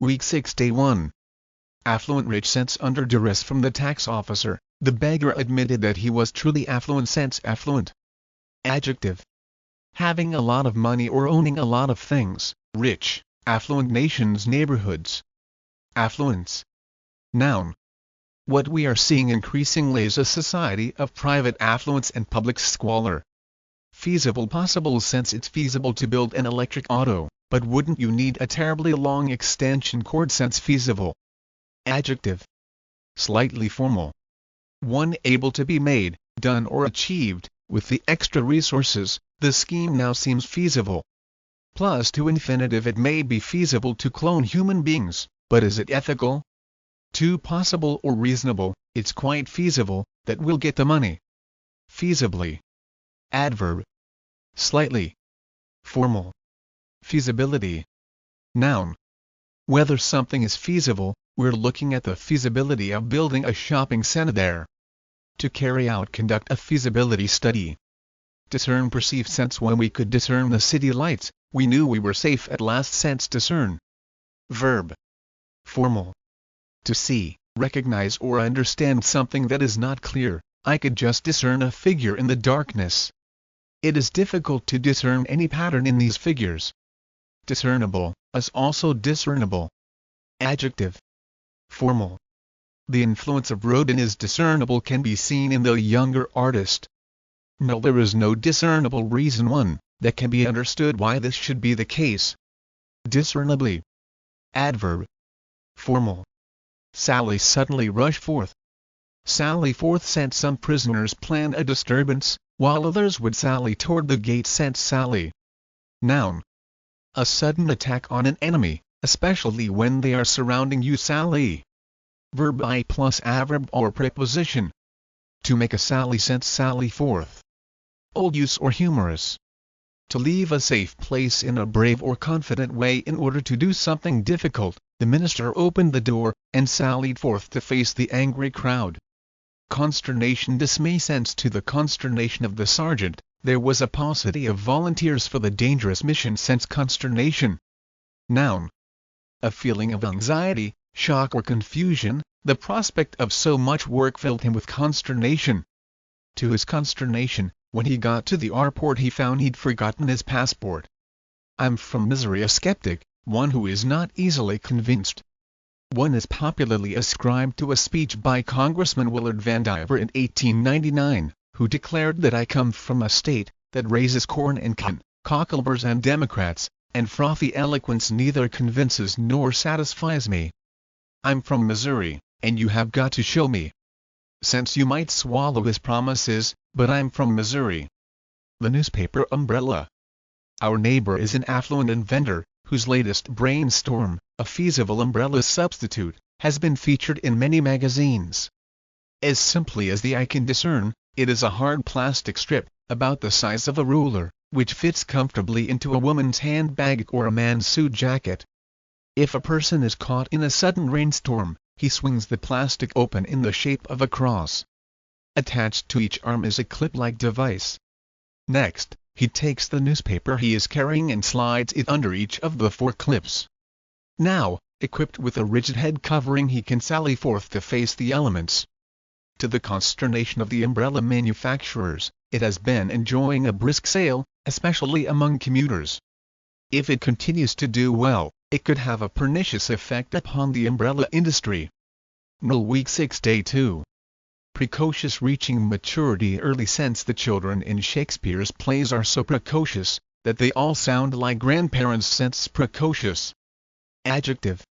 Week 6 Day 1. Affluent rich sense under duress from the tax officer. The beggar admitted that he was truly affluent sense affluent. Adjective. Having a lot of money or owning a lot of things. Rich, affluent nations neighborhoods. Affluence. Noun. What we are seeing increasingly is a society of private affluence and public squalor. Feasible possible sense it's feasible to build an electric auto, but wouldn't you need a terribly long extension cord sense feasible. Adjective. Slightly formal. One able to be made, done or achieved, with the extra resources, the scheme now seems feasible. Plus to infinitive it may be feasible to clone human beings, but is it ethical? To possible or reasonable, it's quite feasible, that we'll get the money. Feasibly. Adverb. Slightly. Formal. Feasibility. Noun. Whether something is feasible, we're looking at the feasibility of building a shopping center there. To carry out conduct a feasibility study. Discern perceive sense when we could discern the city lights, we knew we were safe at last sense discern. Verb. Formal. To see, recognize or understand something that is not clear, I could just discern a figure in the darkness. It is difficult to discern any pattern in these figures. Discernible, as also discernible. Adjective. Formal. The influence of Rodin is discernible can be seen in the younger artist. No, there is no discernible reason that can be understood why this should be the case. Discernibly. Adverb. Formal. Sally suddenly rushed forth. Sally forth sent some prisoners planned a disturbance, while others would sally toward the gate sent Sally. Noun. A sudden attack on an enemy, especially when they are surrounding you sally. Verb I plus adverb or preposition. To make a sally sent Sally forth. Old use or humorous. To leave a safe place in a brave or confident way in order to do something difficult, the minister opened the door, and sallied forth to face the angry crowd. Consternation dismay sense to the consternation of the sergeant, there was a paucity of volunteers for the dangerous mission sense consternation. Noun. A feeling of anxiety, shock or confusion, the prospect of so much work filled him with consternation. To his consternation, when he got to the airport he found he'd forgotten his passport. I'm from Missouri, a skeptic, one who is not easily convinced. One is popularly ascribed to a speech by Congressman Willard Vandiver in 1899, who declared that I come from a state that raises corn and cockleburrs and Democrats, and frothy eloquence neither convinces nor satisfies me. I'm from Missouri, and you have got to show me. Since you might swallow his promises, but I'm from Missouri. The newspaper umbrella. Our neighbor is an affluent inventor, whose latest brainstorm, a feasible umbrella substitute, has been featured in many magazines. As simply as the eye can discern, it is a hard plastic strip, about the size of a ruler, which fits comfortably into a woman's handbag or a man's suit jacket. If a person is caught in a sudden rainstorm, he swings the plastic open in the shape of a cross. Attached to each arm is a clip-like device. Next, he takes the newspaper he is carrying and slides it under each of the 4 clips. Now, equipped with a rigid head covering, he can sally forth to face the elements. To the consternation of the umbrella manufacturers, it has been enjoying a brisk sale, especially among commuters. If it continues to do well, it could have a pernicious effect upon the umbrella industry. Null Week 6 Day 2. Precocious reaching maturity early sense the children in Shakespeare's plays are so precocious, that they all sound like grandparents sense precocious. Adjective.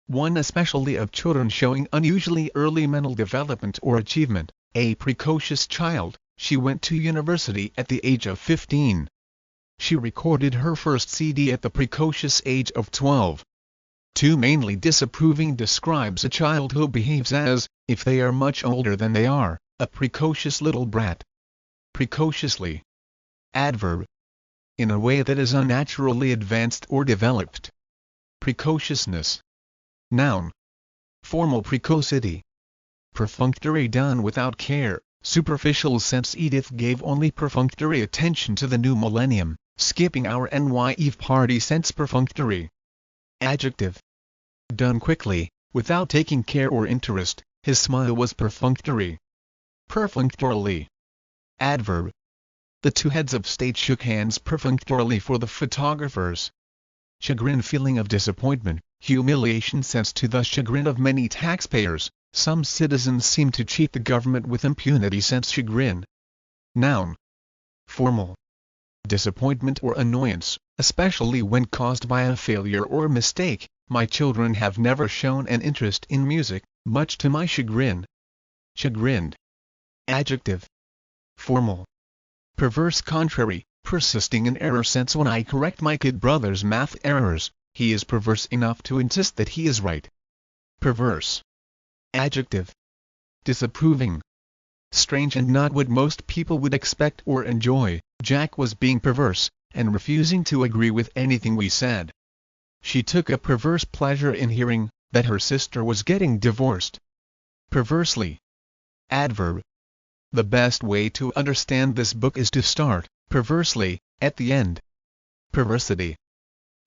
One especially of children showing unusually early mental development or achievement, a precocious child, she went to university at the age of 15. She recorded her first CD at the precocious age of 12. 2 mainly disapproving describes a child who behaves as, if they are much older than they are, a precocious little brat. Precociously. Adverb. In a way that is unnaturally advanced or developed. Precociousness. Noun. Formal precocity. Perfunctory done without care, superficial sense Edith gave only perfunctory attention to the new millennium, skipping our NY Eve party sense perfunctory. Adjective. Done quickly, without taking care or interest, his smile was perfunctory. Perfunctorily. Adverb. The two heads of state shook hands perfunctorily for the photographers. Chagrin, feeling of disappointment, humiliation sense to the chagrin of many taxpayers. Some citizens seem to cheat the government with impunity sense chagrin. Noun. Formal. Disappointment or annoyance, especially when caused by a failure or mistake. My children have never shown an interest in music, much to my chagrin. Chagrined. Adjective. Formal. Perverse, contrary, persisting in error sense. When I correct my kid brother's math errors, he is perverse enough to insist that he is right. Perverse. Adjective. Disapproving. Strange and not what most people would expect or enjoy. Jack was being perverse, and refusing to agree with anything we said. She took a perverse pleasure in hearing that her sister was getting divorced. Perversely. Adverb. The best way to understand this book is to start, perversely, at the end. Perversity.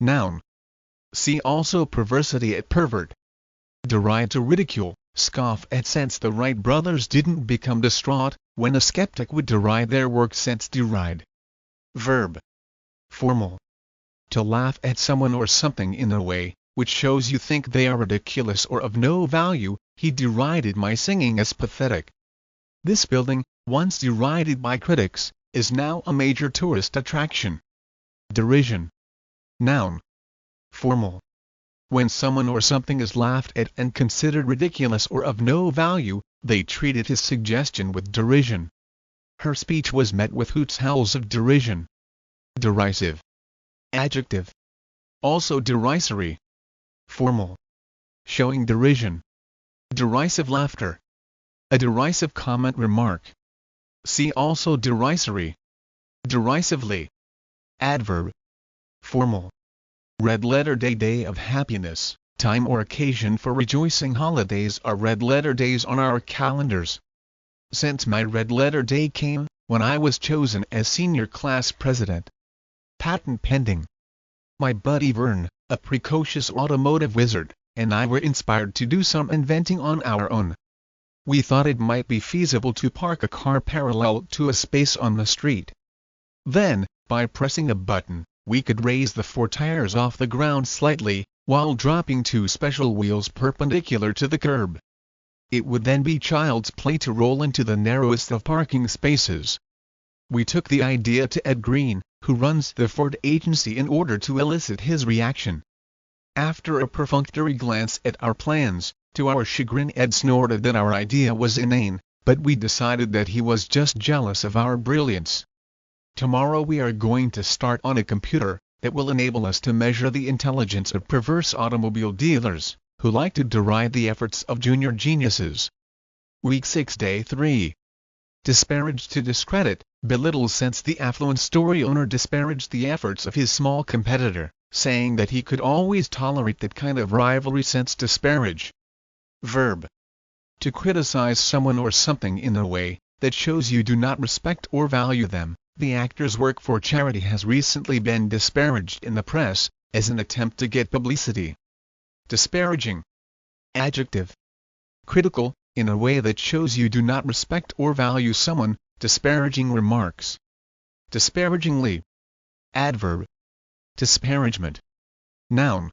Noun. See also perversity at pervert. Deride, to ridicule, scoff at. Since the Wright brothers didn't become distraught when a skeptic would deride their work. Since deride. Verb. Formal. To laugh at someone or something in a way which shows you think they are ridiculous or of no value. He derided my singing as pathetic. This building, once derided by critics, is now a major tourist attraction. Derision. Noun. Formal. When someone or something is laughed at and considered ridiculous or of no value, they treated his suggestion with derision. Her speech was met with hoots, howls of derision. Derisive. Adjective. Also derisory. Formal. Showing derision. Derisive laughter. A derisive comment, remark. See also derisory. Derisively. Adverb. Formal. Red letter day, day of happiness, time or occasion for rejoicing. Holidays are red letter days on our calendars. Since my red letter day came when I was chosen as senior class president. Patent pending. My buddy Vern, a precocious automotive wizard, and I were inspired to do some inventing on our own. We thought it might be feasible to park a car parallel to a space on the street. Then, by pressing a button, we could raise the four tires off the ground slightly, while dropping two special wheels perpendicular to the curb. It would then be child's play to roll into the narrowest of parking spaces. We took the idea to Ed Green, who runs the Ford agency, in order to elicit his reaction. After a perfunctory glance at our plans, to our chagrin Ed snorted that our idea was inane, but we decided that he was just jealous of our brilliance. Tomorrow we are going to start on a computer that will enable us to measure the intelligence of perverse automobile dealers, who like to deride the efforts of junior geniuses. Week 6, Day 3. Disparage, to discredit, belittle. Since the affluent story owner disparaged the efforts of his small competitor, saying that he could always tolerate that kind of rivalry. Since disparage. Verb. To criticize someone or something in a way that shows you do not respect or value them. The actor's work for charity has recently been disparaged in the press, as an attempt to get publicity. Disparaging. Adjective. Critical, in a way that shows you do not respect or value someone. Disparaging remarks. Disparagingly. Adverb. Disparagement. Noun.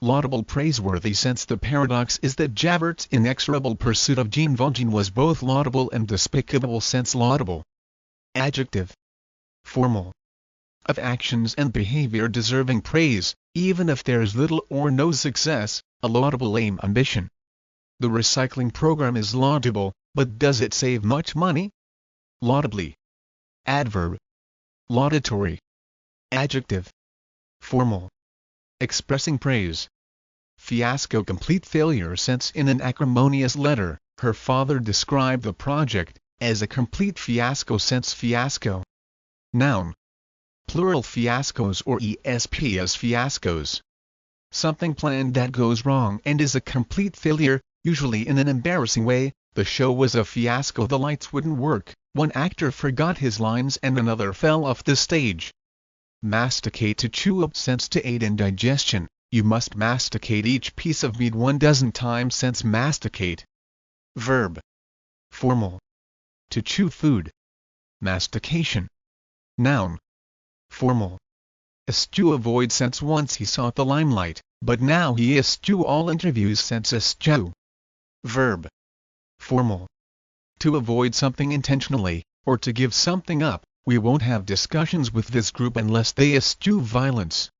Laudable, praiseworthy. Since the paradox is that Javert's inexorable pursuit of Jean Valjean was both laudable and despicable. Since laudable. Adjective. Formal. Of actions and behavior deserving praise, even if there is little or no success. A laudable aim, ambition. The recycling program is laudable, but does it save much money? Laudably. Adverb. Laudatory. Adjective. Formal. Expressing praise. Fiasco, complete failure. Since in an acrimonious letter, her father described the project as a complete fiasco. Since fiasco. Noun. Plural, fiascos, or ESP as fiascos. Something planned that goes wrong and is a complete failure, usually in an embarrassing way. The show was a fiasco. The lights wouldn't work, one actor forgot his lines and another fell off the stage. Masticate, to chew up. Sense to aid in digestion, You must masticate each piece of meat 1 dozen times. Sense masticate. Verb. Formal. To chew food. Mastication. Noun. Formal. Eschew avoid sense once he sought the limelight, but now he eschew all interviews. Sense eschew. Verb. Formal. To avoid something intentionally, or to give something up. We won't have discussions with this group unless they eschew violence.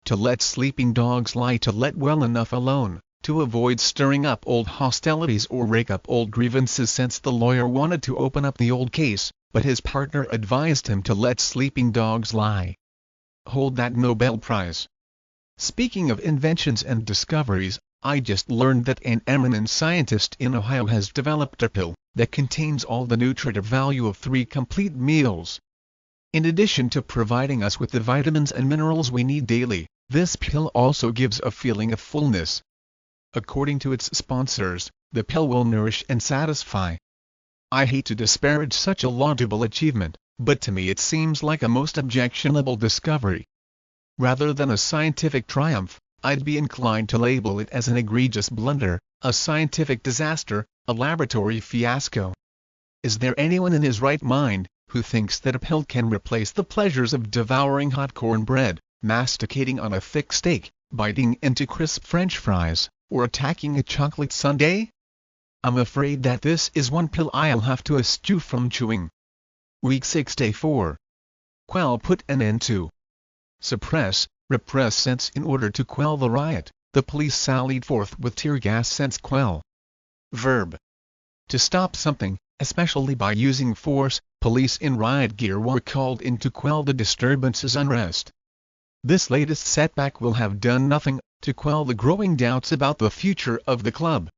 To let sleeping dogs lie. To let well enough alone, to avoid stirring up old hostilities or rake up old grievances. Since the lawyer wanted to open up the old case, but his partner advised him to let sleeping dogs lie. Hold that Nobel Prize. Speaking of inventions and discoveries, I just learned that an eminent scientist in Ohio has developed a pill that contains all the nutritive value of 3 complete meals. In addition to providing us with the vitamins and minerals we need daily, this pill also gives a feeling of fullness. According to its sponsors, the pill will nourish and satisfy. I hate to disparage such a laudable achievement, but to me it seems like a most objectionable discovery. Rather than a scientific triumph, I'd be inclined to label it as an egregious blunder, a scientific disaster, a laboratory fiasco. Is there anyone in his right mind who thinks that a pill can replace the pleasures of devouring hot cornbread, masticating on a thick steak, biting into crisp French fries, or attacking a chocolate sundae? I'm afraid that this is one pill I'll have to eschew from chewing. Week 6 Day 4. Quell. Put an end to. Suppress, repress. Sense in order to quell the riot, the police sallied forth with tear gas. Sense quell. Verb. To stop something, especially by using force. Police in riot gear were called in to quell the disturbances. Unrest. This latest setback will have done nothing to quell the growing doubts about the future of the club.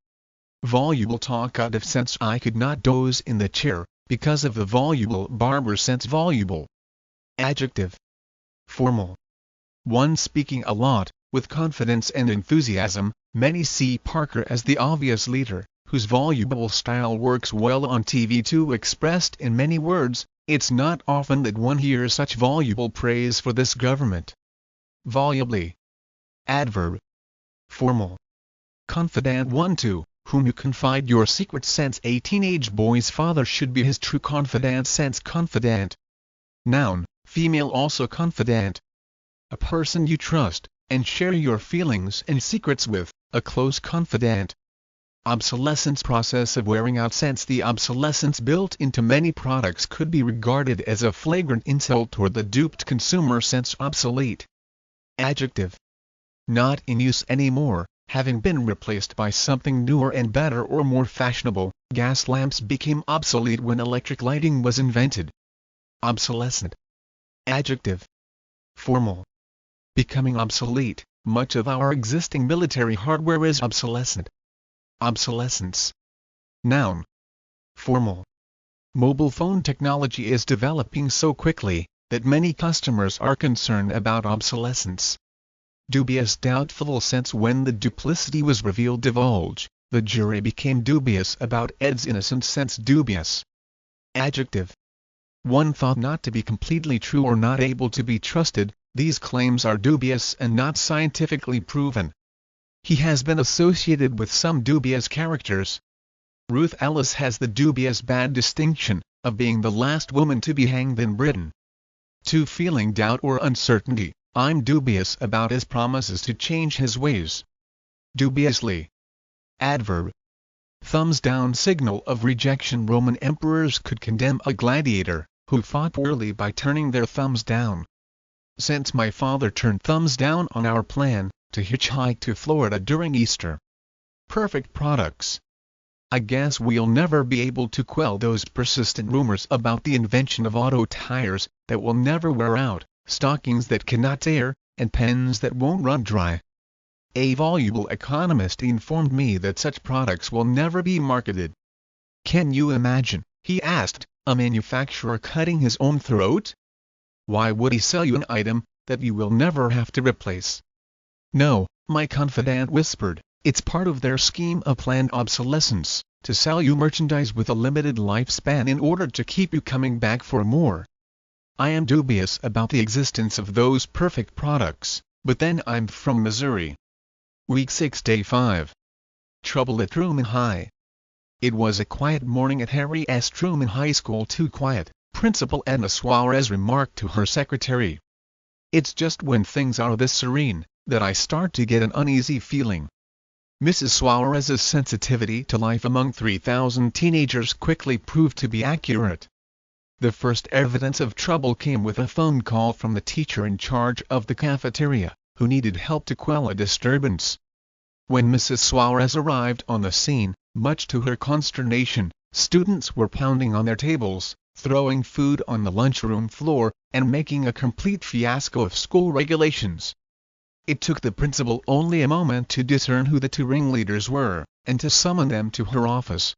Voluble talk. Out of sense. I could not doze in the chair because of the voluble barber. Sense voluble. Adjective. Formal. One speaking a lot, with confidence and enthusiasm. Many see Parker as the obvious leader, whose voluble style works well on TV too. Expressed in many words, it's not often that one hears such voluble praise for this government. Volubly. Adverb. Formal. Confidant. One to whom you confide your secret. Sense a teenage boy's father should be his true confidant. Sense confidant. Noun. Female. Also confidant. A person you trust and share your feelings and secrets with, a close confidant. Obsolescence. Process of wearing out. Sense the obsolescence built into many products could be regarded as a flagrant insult toward the duped consumer. Sense obsolete. Adjective. Not in use anymore, having been replaced by something newer and better or more fashionable. Gas lamps became obsolete when electric lighting was invented. Obsolescent. Adjective. Formal. Becoming obsolete. Much of our existing military hardware is obsolescent. Obsolescence. Noun. Formal. Mobile phone technology is developing so quickly that many customers are concerned about obsolescence. Dubious. Doubtful. Sense when the duplicity was revealed. Divulge. The jury became dubious about Ed's innocence. Sense dubious. Adjective. One thought not to be completely true or not able to be trusted. These claims are dubious and not scientifically proven. He has been associated with some dubious characters. Ruth Ellis has the dubious bad distinction of being the last woman to be hanged in Britain. To feeling doubt or uncertainty. I'm dubious about his promises to change his ways. Dubiously. Adverb. Thumbs down. Signal of rejection. Roman emperors could condemn a gladiator who fought poorly by turning their thumbs down. Since my father turned thumbs down on our plan to hitchhike to Florida during Easter. Perfect products. I guess we'll never be able to quell those persistent rumors about the invention of auto tires that will never wear out, stockings that cannot tear, and pens that won't run dry. A voluble economist informed me that such products will never be marketed. Can you imagine, he asked, a manufacturer cutting his own throat? Why would he sell you an item that you will never have to replace? No, my confidant whispered, it's part of their scheme of planned obsolescence, to sell you merchandise with a limited lifespan in order to keep you coming back for more. I am dubious about the existence of those perfect products. But then I'm from Missouri. Week 6 Day 5. Trouble at Truman High. It was a quiet morning at Harry S. Truman High School. Too quiet, Principal Edna Suarez remarked to her secretary. It's just when things are this serene that I start to get an uneasy feeling. Mrs. Suarez's sensitivity to life among 3,000 teenagers quickly proved to be accurate. The first evidence of trouble came with a phone call from the teacher in charge of the cafeteria, who needed help to quell a disturbance. When Mrs. Suarez arrived on the scene, much to her consternation, students were pounding on their tables, throwing food on the lunchroom floor, and making a complete fiasco of school regulations. It took the principal only a moment to discern who the two ringleaders were, and to summon them to her office.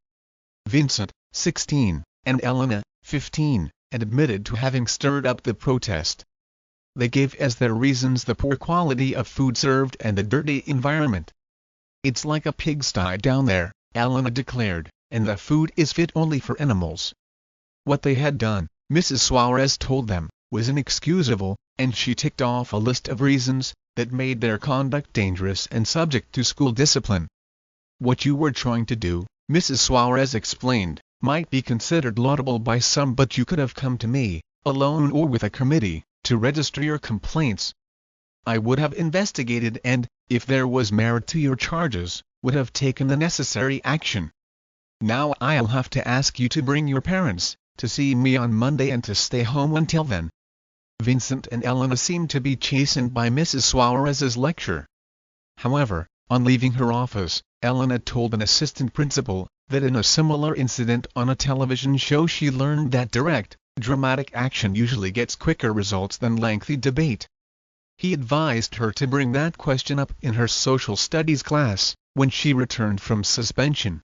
Vincent, 16, and Elena, 15, had admitted to having stirred up the protest. They gave as their reasons the poor quality of food served and the dirty environment. It's like a pigsty down there, Elena declared, and the food is fit only for animals. What they had done, Mrs. Suarez told them, was inexcusable, and she ticked off a list of reasons that made their conduct dangerous and subject to school discipline. What you were trying to do, Mrs. Suarez explained, might be considered laudable by some, but you could have come to me, alone or with a committee, to register your complaints. I would have investigated and, if there was merit to your charges, would have taken the necessary action. Now I'll have to ask you to bring your parents, to see me on Monday and to stay home until then. Vincent and Elena seemed to be chastened by Mrs. Suarez's lecture. However, on leaving her office, Elena told an assistant principal that in a similar incident on a television show she learned that direct, dramatic action usually gets quicker results than lengthy debate. He advised her to bring that question up in her social studies class, when she returned from suspension.